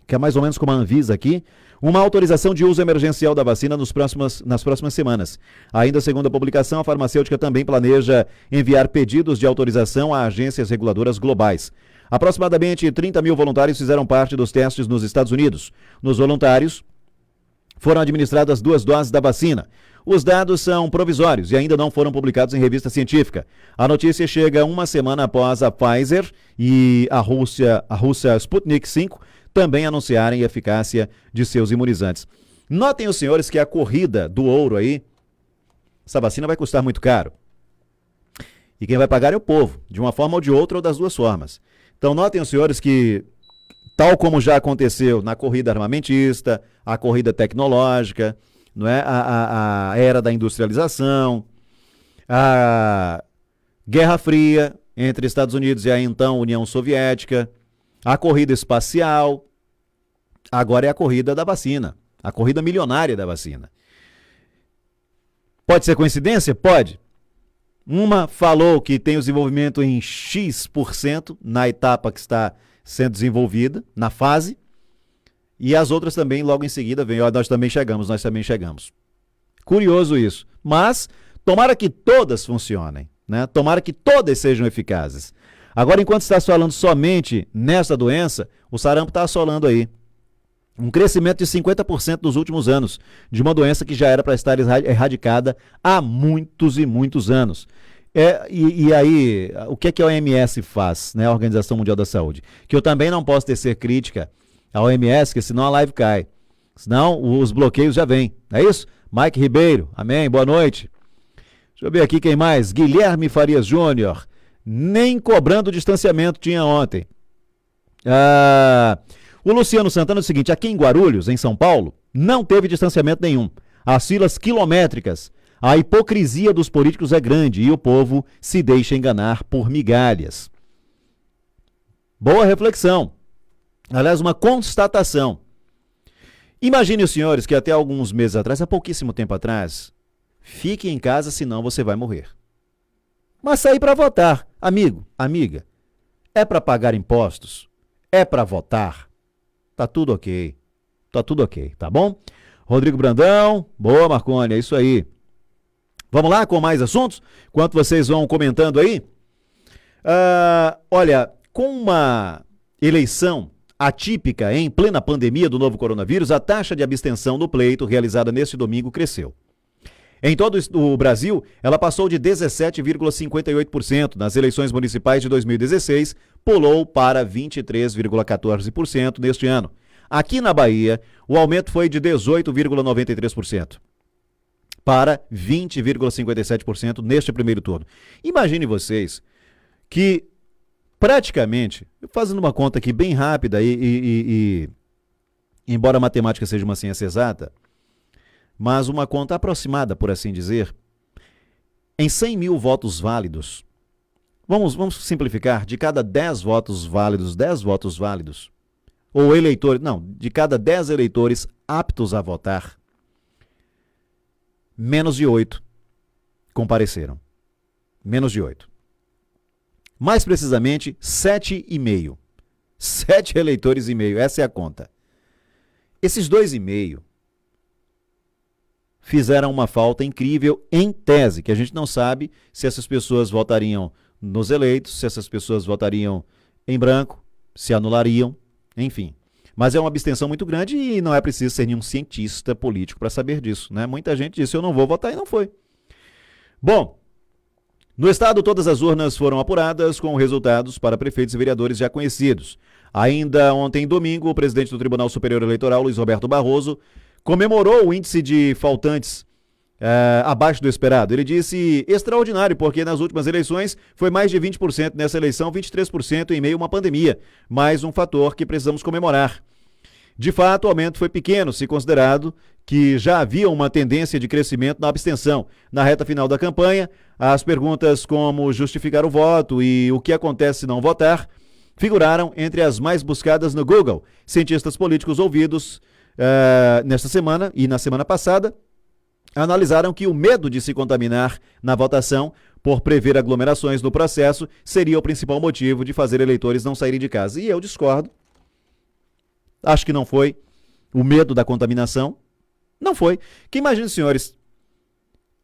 que é mais ou menos como a Anvisa aqui, uma autorização de uso emergencial da vacina nas próximas semanas. Ainda segundo a publicação, a farmacêutica também planeja enviar pedidos de autorização a agências reguladoras globais. Aproximadamente 30 mil voluntários fizeram parte dos testes nos Estados Unidos. Nos voluntários, foram administradas 2 doses da vacina. Os dados são provisórios e ainda não foram publicados em revista científica. A notícia chega uma semana após a Pfizer e a Rússia Sputnik V também anunciarem a eficácia de seus imunizantes. Notem os senhores que a corrida do ouro aí, essa vacina vai custar muito caro. E quem vai pagar é o povo, de uma forma ou de outra ou das duas formas. Então notem os senhores que, tal como já aconteceu na corrida armamentista, a corrida tecnológica, não é? A era da industrialização, a Guerra Fria entre Estados Unidos e a então União Soviética, a corrida espacial, agora é a corrida da vacina, a corrida milionária da vacina. Pode ser coincidência? Pode. Uma falou que tem o desenvolvimento em X% na etapa que está sendo desenvolvida, na fase, e as outras também logo em seguida vêm, nós também chegamos. Curioso isso, mas tomara que todas funcionem, né? Tomara que todas sejam eficazes. Agora, enquanto está falando somente nessa doença, o sarampo está assolando aí. Um crescimento de 50% nos últimos anos, de uma doença que já era para estar erradicada há muitos e muitos anos. E aí, o que a OMS faz, né, a Organização Mundial da Saúde? Que eu também não posso tecer crítica à OMS, porque senão a live cai. Senão os bloqueios já vêm. É isso? Mike Ribeiro, amém, boa noite. Deixa eu ver aqui quem mais. Guilherme Farias Júnior. Nem cobrando distanciamento tinha ontem. O Luciano Santana é o seguinte, aqui em Guarulhos, em São Paulo, não teve distanciamento nenhum. As filas quilométricas. A hipocrisia dos políticos é grande e o povo se deixa enganar por migalhas. Boa reflexão. Aliás, uma constatação. Imagine os senhores que até alguns meses atrás, há pouquíssimo tempo atrás, fique em casa, senão você vai morrer. Mas sair para votar, amigo, amiga, é para pagar impostos, é para votar, tá tudo ok, tá bom? Rodrigo Brandão, boa Marconi, é isso aí. Vamos lá com mais assuntos? Enquanto vocês vão comentando aí. Olha, com uma eleição atípica em plena pandemia do novo coronavírus, a taxa de abstenção no pleito realizada neste domingo cresceu. Em todo o Brasil, ela passou de 17,58%. Nas eleições municipais de 2016, pulou para 23,14% neste ano. Aqui na Bahia, o aumento foi de 18,93% para 20,57% neste primeiro turno. Imagine vocês que praticamente, fazendo uma conta aqui bem rápida e embora a matemática seja uma ciência exata, mas uma conta aproximada, por assim dizer, em 100 mil votos válidos, vamos simplificar, de cada 10 votos válidos, ou eleitores, não, de cada 10 eleitores aptos a votar, menos de 8 compareceram. Menos de 8. Mais precisamente, 7,5. 7 eleitores e meio, essa é a conta. Esses 2,5 fizeram uma falta incrível em tese, que a gente não sabe se essas pessoas votariam nos eleitos, se essas pessoas votariam em branco, se anulariam, enfim. Mas é uma abstenção muito grande e não é preciso ser nenhum cientista político para saber disso, né? Muita gente disse, eu não vou votar e não foi. Bom, no estado todas as urnas foram apuradas com resultados para prefeitos e vereadores já conhecidos. Ainda ontem, domingo, o presidente do Tribunal Superior Eleitoral, Luiz Roberto Barroso, comemorou o índice de faltantes abaixo do esperado. Ele disse extraordinário, porque nas últimas eleições foi mais de 20%, nessa eleição 23% em meio a uma pandemia. Mais um fator que precisamos comemorar. De fato, o aumento foi pequeno, se considerado que já havia uma tendência de crescimento na abstenção. Na reta final da campanha, as perguntas como justificar o voto e o que acontece se não votar figuraram entre as mais buscadas no Google. Cientistas políticos ouvidos nesta semana e na semana passada analisaram que o medo de se contaminar na votação por prever aglomerações no processo seria o principal motivo de fazer eleitores não saírem de casa. E eu discordo. Acho que não foi o medo da contaminação. Não foi. Que imagine, senhores,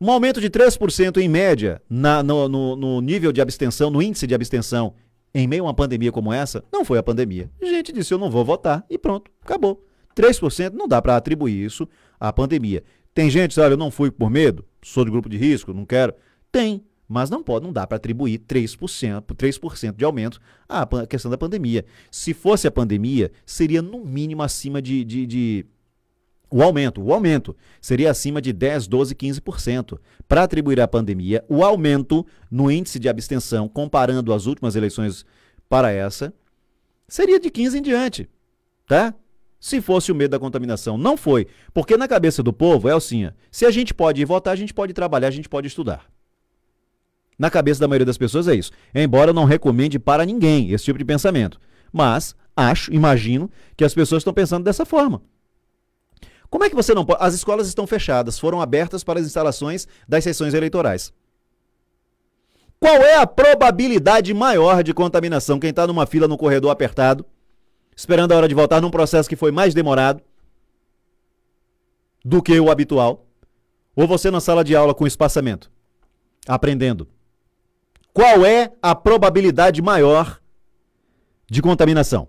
um aumento de 3% em média no nível de abstenção, no índice de abstenção em meio a uma pandemia como essa? Não foi a pandemia. A gente disse, eu não vou votar e pronto, acabou. 3% não dá para atribuir isso à pandemia. Tem gente que diz, olha, eu não fui por medo, sou de grupo de risco, não quero. Tem, mas não dá para atribuir 3% de aumento à questão da pandemia. Se fosse a pandemia, seria no mínimo acima o aumento seria acima de 10, 12, 15%. Para atribuir à pandemia, o aumento no índice de abstenção, comparando as últimas eleições para essa, seria de 15 em diante, tá? Se fosse o medo da contaminação. Não foi, porque na cabeça do povo é assim, se a gente pode ir votar, a gente pode trabalhar, a gente pode estudar. Na cabeça da maioria das pessoas é isso. Embora eu não recomende para ninguém esse tipo de pensamento. Mas imagino que as pessoas estão pensando dessa forma. Como é que você não pode? As escolas estão fechadas, foram abertas para as instalações das sessões eleitorais. Qual é a probabilidade maior de contaminação? Quem está numa fila no corredor apertado, esperando a hora de votar num processo que foi mais demorado do que o habitual, ou você na sala de aula com espaçamento, aprendendo. Qual é a probabilidade maior de contaminação?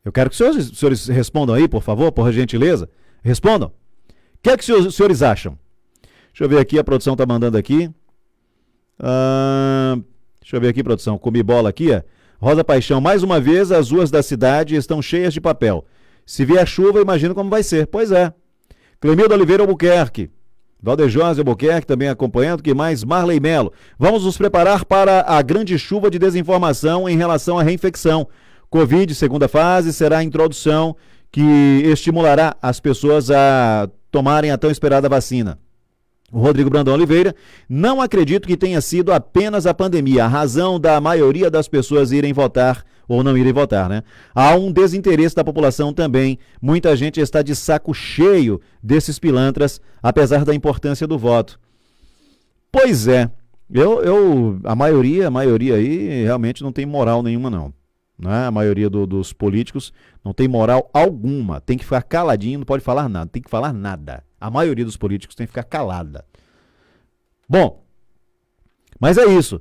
Eu quero que os senhores respondam aí, por favor, por gentileza. Respondam. O que é que os senhores acham? Deixa eu ver aqui, a produção está mandando aqui. Deixa eu ver aqui, produção. Comi bola aqui, ó. Rosa Paixão, mais uma vez as ruas da cidade estão cheias de papel. Se vier chuva, imagino como vai ser. Pois é. Clemildo Oliveira Albuquerque. Valdejose Albuquerque também acompanhando. Que mais? Marley Melo. Vamos nos preparar para a grande chuva de desinformação em relação à reinfecção. Covid, segunda fase, será a introdução que estimulará as pessoas a tomarem a tão esperada vacina. O Rodrigo Brandão Oliveira, não acredito que tenha sido apenas a pandemia, a razão da maioria das pessoas irem votar ou não irem votar, né? Há um desinteresse da população também, muita gente está de saco cheio desses pilantras, apesar da importância do voto. Pois é, a maioria aí realmente não tem moral nenhuma não. Né? A maioria dos políticos não tem moral alguma, tem que ficar caladinho, não pode falar nada, tem que falar nada. A maioria dos políticos tem que ficar calada. Bom, mas é isso.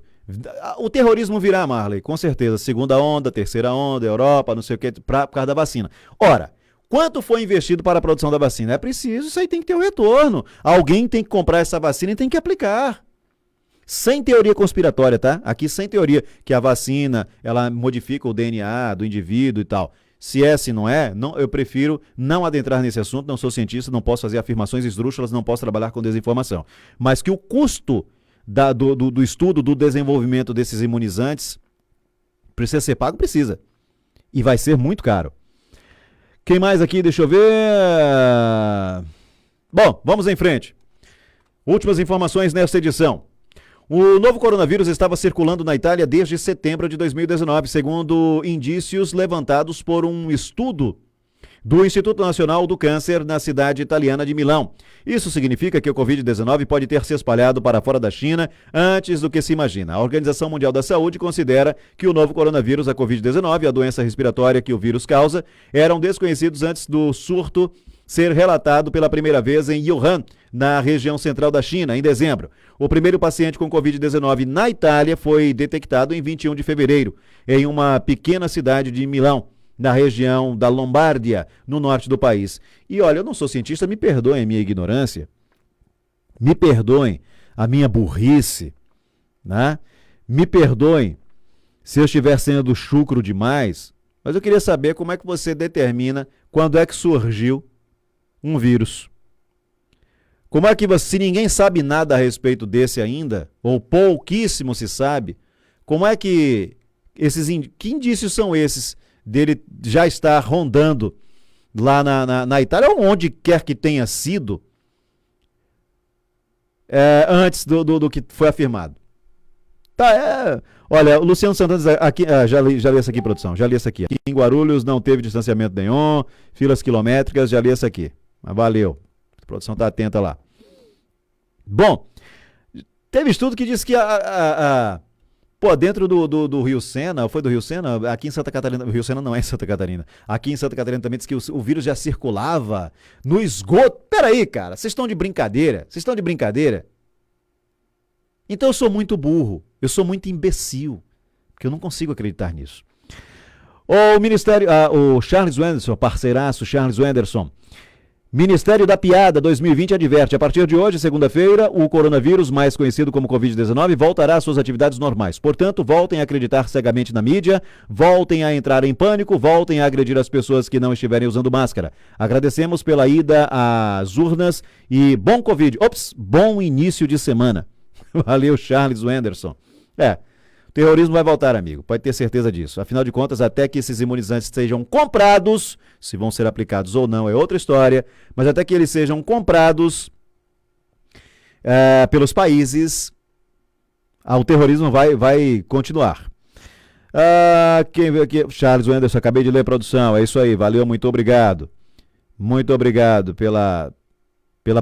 O terrorismo virá, Marley, com certeza. Segunda onda, terceira onda, Europa, não sei o que, por causa da vacina. Ora, quanto foi investido para a produção da vacina? É preciso, isso aí tem que ter um retorno. Alguém tem que comprar essa vacina e tem que aplicar. Sem teoria conspiratória, tá? Aqui sem teoria que a vacina, ela modifica o DNA do indivíduo e tal. Se é, se não é, eu prefiro não adentrar nesse assunto, não sou cientista, não posso fazer afirmações esdrúxulas, não posso trabalhar com desinformação. Mas que o custo do estudo, do desenvolvimento desses imunizantes precisa ser pago? Precisa. E vai ser muito caro. Quem mais aqui? Deixa eu ver. Bom, vamos em frente. Últimas informações nesta edição. O novo coronavírus estava circulando na Itália desde setembro de 2019, segundo indícios levantados por um estudo do Instituto Nacional do Câncer na cidade italiana de Milão. Isso significa que o Covid-19 pode ter se espalhado para fora da China antes do que se imagina. A Organização Mundial da Saúde considera que o novo coronavírus, a Covid-19, e a doença respiratória que o vírus causa, eram desconhecidos antes do surto ser relatado pela primeira vez em Wuhan, na região central da China, em dezembro. O primeiro paciente com Covid-19 na Itália foi detectado em 21 de fevereiro, em uma pequena cidade de Milão, na região da Lombardia, no norte do país. E olha, eu não sou cientista, me perdoem a minha ignorância, me perdoem a minha burrice, né? Me perdoem se eu estiver sendo chucro demais, mas eu queria saber como é que você determina quando é que surgiu um vírus. Como é que você, se ninguém sabe nada a respeito desse ainda, ou pouquíssimo se sabe, como é que que indícios são esses dele já estar rondando lá na Itália, ou onde quer que tenha sido, antes do que foi afirmado? Tá, olha, o Luciano Santana diz aqui, já li essa aqui, produção, já li essa aqui. Aqui em Guarulhos não teve distanciamento nenhum, filas quilométricas, já li essa aqui. Mas valeu, a produção tá atenta lá. Bom, teve estudo que diz que dentro do Rio Sena, foi do Rio Sena? Aqui em Santa Catarina, o Rio Sena não é em Santa Catarina. Aqui em Santa Catarina também diz que o vírus já circulava no esgoto. Peraí, cara, vocês estão de brincadeira? Vocês estão de brincadeira? Então eu sou muito burro, eu sou muito imbecil Porque eu não consigo acreditar nisso. O Ministério, o Charles Wenderson, parceiraço Charles Wenderson. Ministério da Piada 2020 adverte, a partir de hoje, segunda-feira, o coronavírus, mais conhecido como Covid-19, voltará às suas atividades normais. Portanto, voltem a acreditar cegamente na mídia, voltem a entrar em pânico, voltem a agredir as pessoas que não estiverem usando máscara. Agradecemos pela ida às urnas e bom início de semana. Valeu, Charles Wenderson. O terrorismo vai voltar, amigo, pode ter certeza disso. Afinal de contas, até que esses imunizantes sejam comprados, se vão ser aplicados ou não é outra história, mas até que eles sejam comprados pelos países, o terrorismo vai continuar. Quem veio aqui? Charles Wenderson, acabei de ler, produção, é isso aí, valeu, muito obrigado. Muito obrigado pela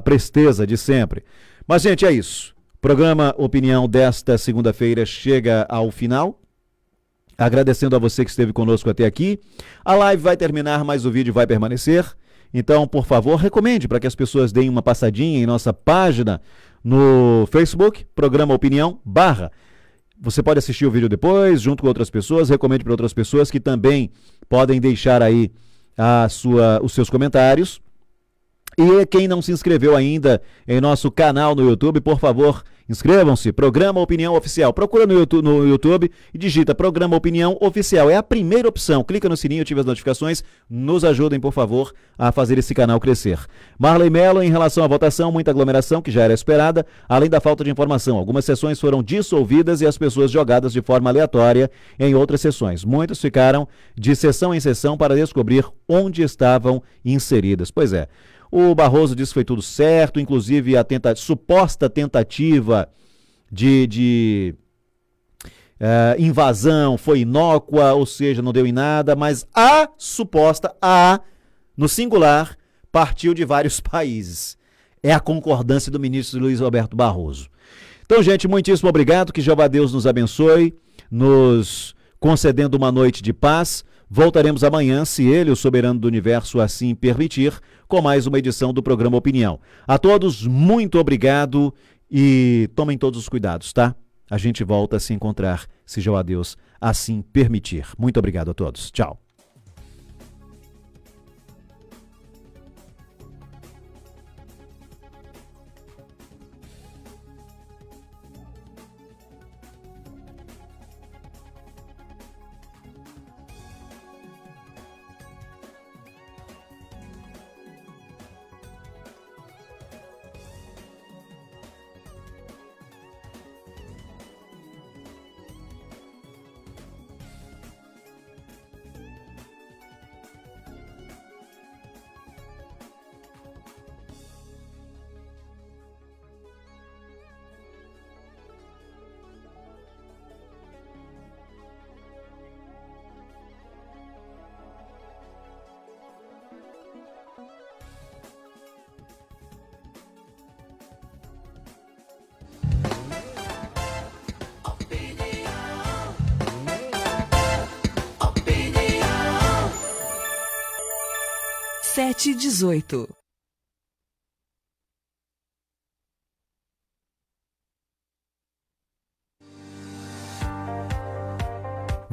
presteza de sempre. Mas, gente, é isso. Programa Opinião desta segunda-feira chega ao final. Agradecendo a você que esteve conosco até aqui. A live vai terminar, mas o vídeo vai permanecer. Então, por favor, recomende para que as pessoas deem uma passadinha em nossa página no Facebook, Programa Opinião /. Você pode assistir o vídeo depois, junto com outras pessoas. Recomende para outras pessoas que também podem deixar aí os seus comentários. E quem não se inscreveu ainda em nosso canal no YouTube, por favor, inscrevam-se, Programa Opinião Oficial. Procura no YouTube e digita Programa Opinião Oficial. É a primeira opção. Clica no sininho, ative as notificações. Nos ajudem, por favor, a fazer esse canal crescer. Marley Mello, em relação à votação, muita aglomeração, que já era esperada, além da falta de informação. Algumas sessões foram dissolvidas e as pessoas jogadas de forma aleatória em outras sessões. Muitos ficaram de sessão em sessão para descobrir onde estavam inseridas. Pois é. O Barroso disse que foi tudo certo, inclusive a suposta tentativa de invasão foi inócua, ou seja, não deu em nada, mas a suposta, no singular, partiu de vários países. É a concordância do ministro Luiz Roberto Barroso. Então, gente, muitíssimo obrigado, que Jeová Deus nos abençoe, nos concedendo uma noite de paz. Voltaremos amanhã, se ele, o soberano do universo, assim permitir, com mais uma edição do Programa Opinião. A todos, muito obrigado e tomem todos os cuidados, tá? A gente volta a se encontrar, se Jeová Deus assim permitir. Muito obrigado a todos. Tchau. Sete e 18.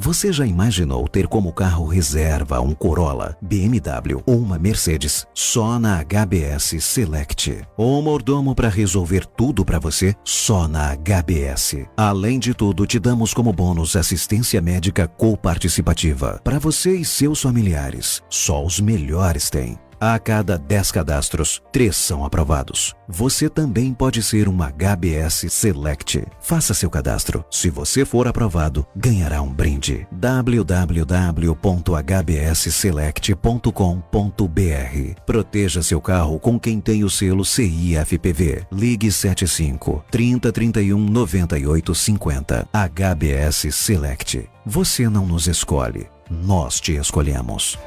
Você já imaginou ter como carro reserva um Corolla, BMW ou uma Mercedes só na HBS Select? Ou mordomo para resolver tudo para você só na HBS? Além de tudo, te damos como bônus assistência médica coparticipativa para você e seus familiares. Só os melhores têm. A cada 10 cadastros, 3 são aprovados. Você também pode ser uma HBS Select. Faça seu cadastro. Se você for aprovado, ganhará um brinde. www.hbsselect.com.br. Proteja seu carro com quem tem o selo CIFPV. Ligue 75 30 31 98 50. HBS Select. Você não nos escolhe, nós te escolhemos.